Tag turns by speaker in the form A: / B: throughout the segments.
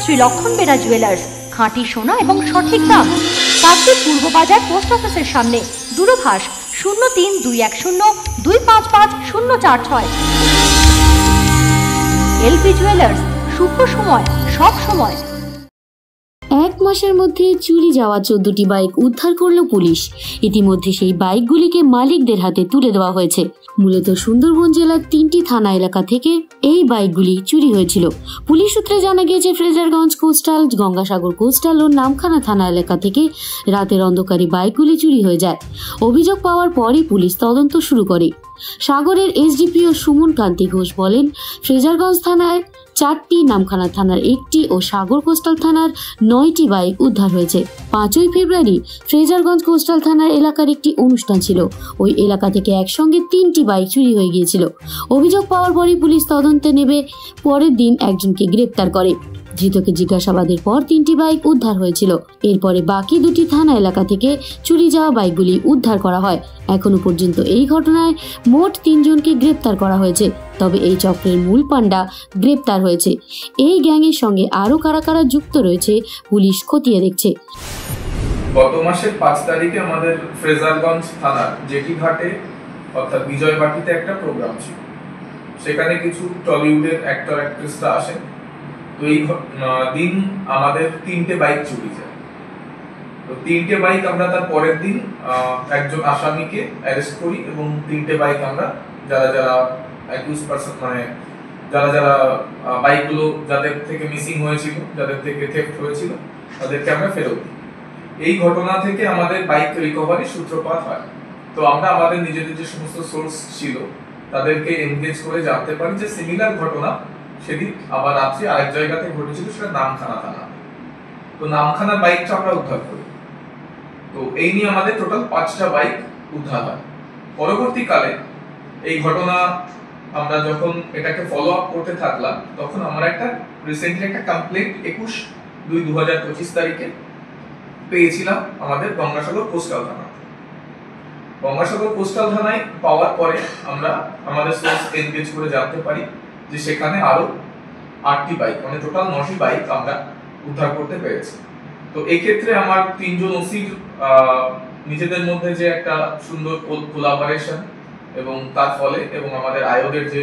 A: শ্রী লক্ষণ বেরা জুয়েলার্স, খাঁটি সোনা এবং সঠিক দাম। কাকদ্বীপ পূর্ব বাজার পোস্ট অফিসের সামনে। দূরভাষ 032102555046। এলপি জুয়েলার্স, শুভ সময় সব সময়।
B: এক মাসের মধ্যে চুরি যাওয়া 14টি বাইক উদ্ধার করল পুলিশ। ইতিমধ্যে সেই বাইকগুলিকে মালিকদের হাতে তুলে দেওয়া হয়েছে। মূলত সুন্দরবন জেলার 3টি থানা এলাকা থেকে এই বাইকগুলি চুরি হয়েছিল। পুলিশ সূত্রে জানা গিয়েছে, ফ্রেজারগঞ্জ কোস্টাল, গঙ্গাসাগর কোস্টাল ও নামখানা থানা এলাকা থেকে রাতের অন্ধকারে বাইকগুলি চুরি হয়ে যায়। অভিযোগ পাওয়ার পরই পুলিশ তদন্ত শুরু করে। সাগরের এসডিপিও সুমন কান্তি ঘোষ বলেন, ফ্রেজারগঞ্জ থানায় 4টি, নামখানা থানার 1টি ও সাগর কোস্টাল থানার 9টি বাইক উদ্ধার হয়েছে। 5ই ফেব্রুয়ারি ফ্রেজারগঞ্জ কোস্টাল থানার এলাকার একটি অনুষ্ঠান ছিল। ওই এলাকা থেকে একসঙ্গে 3টি বাইক চুরি হয়ে গিয়েছিল। অভিযোগ পাওয়ার পরই পুলিশ তদন্তে নেমে পরের দিন একজনকে গ্রেপ্তার করে। ধৃতকে জিজ্ঞাসাবাদের পর 3টি বাইক উদ্ধার হয়েছিল। এরপরে বাকি 2টি থানা এলাকা থেকে চুরি যাওয়া বাইকগুলি উদ্ধার করা হয়। এখনো পর্যন্ত এই ঘটনায় মোট 3 জনকে গ্রেপ্তার করা হয়েছে। তবে এই চক্রের মূল পান্ডা গ্রেপ্তার হয়েছে। এই গ্যাংয়ের সঙ্গে আরো কারা কারা যুক্ত রয়েছে পুলিশ খতিয়ে দেখছে।
C: গত মাসের 5 তারিখে আমাদের ফ্রেজারগঞ্জ থানার জেটি ঘাটে অর্থাৎ বিজয়বাটিতে একটা প্রোগ্রাম ছিল। সেখানে কিছু টলিউডের অ্যাক্টর অ্যাক্ট্রেসরা আসেন। তো এই দিন আমাদের 3টে বাইক চুরি যায়। তো 3টে বাইক আমরা তার পরের দিন একজন আসামিকে অ্যারেস্ট করি এবং 3টে বাইক আমরা যারা অ্যাকিউজ পারসন মানে যারা বাইকগুলো যাদের থেকে মিসিং হয়েছিল, যাদের থেকে থেফট হয়েছিল, তাদেরকে আমরা ফেরত দিই। এই ঘটনা থেকে আমাদের বাইক রিকভারি সূত্রপাত হয়। তো আমরা আমাদের নিজেদের যে সমস্ত সোর্স ছিল তাদেরকে এনগেজ করে জানতে পারি যে সিমিলার ঘটনা সেদিন আবার রাত্রে আরেক জায়গাতে ঘটেছিল, সেটা নামখানা থানা। তো নামখানার বাইকটা আমরা উদ্ধার করি। তো এই নিয়ে আমাদের টোটাল 5টা বাইক উদ্ধার হয়। পরবর্তীকালে এই ঘটনা আমরা যখন এটাকে ফলো আপ করতে থাকলাম, তখন আমরা রিসেন্টলি একটা কমপ্লেন্ট 21/2/2025 তারিখে পেয়েছিলাম আমাদের গঙ্গাসাগর কোস্টাল থানা। গঙ্গাসাগর কোস্টাল থানায় পাওয়ার পরে আমরা আমাদের সোর্স এনগেজ করে জানতে পারি যে সেখানে আরো 8টি বাইক, মানে টোটাল 9টি বাইক আমরা উদ্ধার করতে পেরেছি। তো এই ক্ষেত্রে আমার 3 জন ওসির নিজেদের মধ্যে যে একটা সুন্দর কোলাবোরেশন এবং তার ফলে এবং আমাদের আয়োগের যে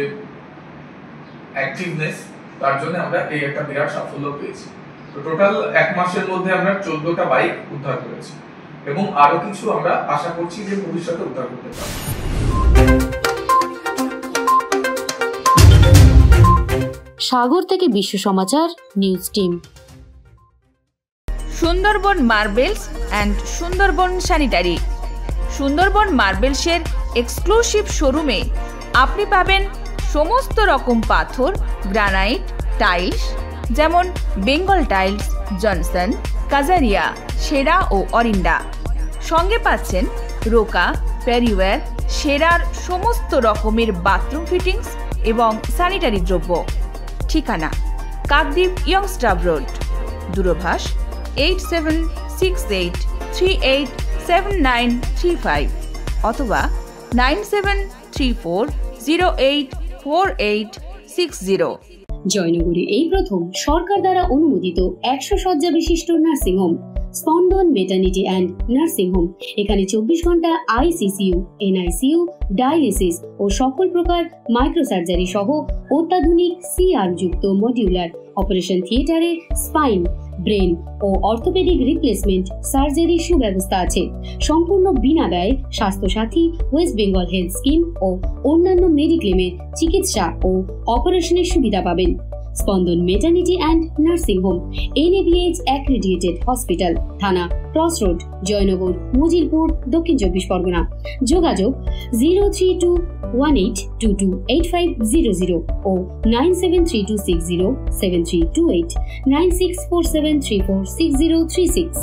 C: অ্যাক্টিভনেস, তার জন্য আমরা এই একটা বিরাট সাফল্য পেয়েছি। তো টোটাল 1 মাসের মধ্যে আমরা 14টা বাইক উদ্ধার করেছি এবং আরো কিছু আমরা আশা করছি যে ভবিষ্যতে উদ্ধার করতে পারব।
B: সাগর থেকে Biswa Samachar news team.
D: Sundarban marbles and Sundarban sanitary. Sundarban মার্বেলসের এক্সক্লুসিভ শোরুমে আপনি পাবেন সমস্ত রকম পাথর, গ্রানাইট, টাইলস, যেমন বেঙ্গল টাইলস, জনসন, কাজারিয়া, সেরা ও অরিন্ডা। সঙ্গে পাচ্ছেন রোকা, প্যারিওয়্যার, সেরার সমস্ত রকমের বাথরুম ফিটিংস এবং স্যানিটারি দ্রব্য। ঠিকানা কাকদ্বীপ ইয়ংস্টার রোড। দূরভাষ 8768387935 অথবা 9734084860।
B: জয়নগরে এই প্রথম সরকার দ্বারা অনুমোদিত 100 শয্যা বিশিষ্ট নার্সিংহোম স্পন্দন মেটার্নিটি অ্যান্ড নার্সিং হোম। এখানে 24 ঘন্টা আইসিসিইউ, এনআইসিইউ, ডায়ালিসিস ও সকল প্রকার মাইক্রোসার্জারি সহ অত্যাধুনিক সিআর যুক্ত মডিউলার অপারেশন থিয়েটারে স্পাইন, ব্রেন ও অর্থোপেডিক রিপ্লেসমেন্ট সার্জারি সুব্যবস্থা আছে। সম্পূর্ণ বিনা ব্যয় Swasthyasathi, West Bengal health scheme ও অন্যান্য মেডিক্লেমের চিকিৎসা ও অপারেশনের সুবিধা পাবেন। Spandan maternity and nursing home, NABH accredited hospital, থানা ক্রস রোড, জয়নগর, মজিলপুর, দক্ষিণ 24 পরগনা। যোগাযোগ 0321822850 ও 9732607328, 9647346036।